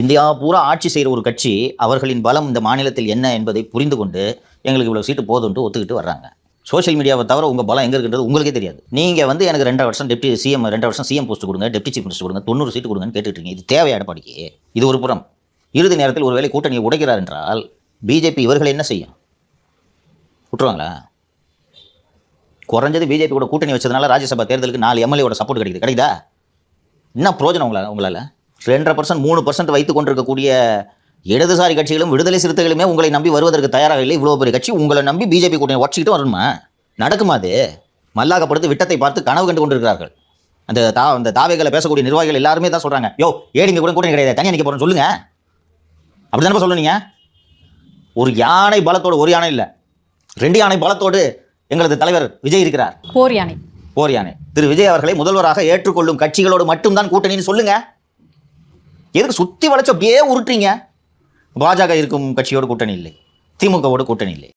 India பூரா ஆட்சி செய்கிற ஒரு கட்சி அவர்களின் பலம் இந்த மாநிலத்தில் என்ன என்பதை புரிந்து கொண்டு எங்களுக்கு இவ்வளோ சீட்டு போதுன்ட்டு ஒத்துக்கிட்டு வர்றாங்க. சோஷியல் மீடியாவை தவிர உங்கள் பலம் எங்கே இருக்குன்றது உங்களுக்கே தெரியாது. நீங்கள் வந்து எனக்கு 2 வருஷம் டெப்டி சிஎம் 2 வருஷம் சிஎம் போஸ்ட் கொடுங்க, டெப்டி சீஃப் மினிஸ்டர் கொடுங்க, 90 சீட்டு கொடுங்கன்னு கேட்டுட்ருக்கீங்க. இது தேவையா எடப்பாடிக்கு? இது ஒரு புறம். இறுதி நேரத்தில் ஒருவேளை கூட்டணியை உடைக்கிறார் என்றால் பிஜேபி இவர்களை என்ன செய்யும்? விட்டுருவாங்களா? குறைஞ்சது பிஜேபி கூட கூட்டணி வச்சதுனால ராஜ்யசபா தேர்தலுக்கு 4 எம்எல்ஏவோட சப்போர்ட் கிடைக்குதா? என்ன பிரயோஜனம் உங்களால்? 2% 3% வைத்துக் கொண்டிருக்கக்கூடிய இடதுசாரி கட்சிகளும் விடுதலை சிறுத்தைகளுமே உங்களை நம்பி வருவதற்கு தயாராக இல்லை. இவ்வளோ பெரிய கட்சி உங்களை நம்பி பிஜேபி கூட்டணி உடச்சிக்கிட்டு வரணுமா? நடக்குமா? அது மல்லாக்கப்படுத்து விட்டத்தை பார்த்து கனவு கண்டு கொண்டிருக்கிறார்கள். அந்த தாவேகளை பேசக்கூடிய நிர்வாகிகள் எல்லாருமே தான் சொல்கிறாங்க, யோ ஏடிங்க கூட கூட்டணி கிடையாது, தனியாக நிற்க போகிறோன்னு சொல்லுங்க. அப்படி தானே சொல்லுங்க. ஒரு யானை பலத்தோடு, ஒரு யானை இல்லை 2 யானை பலத்தோடு எங்களது தலைவர் விஜய் இருக்கிறார். போர் யானை திரு விஜய் அவர்களை முதல்வராக ஏற்றுக்கொள்ளும் கட்சிகளோடு மட்டும்தான் கூட்டணின்னு சொல்லுங்க. எதுக்கு சுத்தி வளைச்சு அப்படியே உருட்டுறீங்க? பாஜக இருக்கும் கட்சியோடு கூட்டணி இல்லை, திமுகவோடு கூட்டணி இல்லை.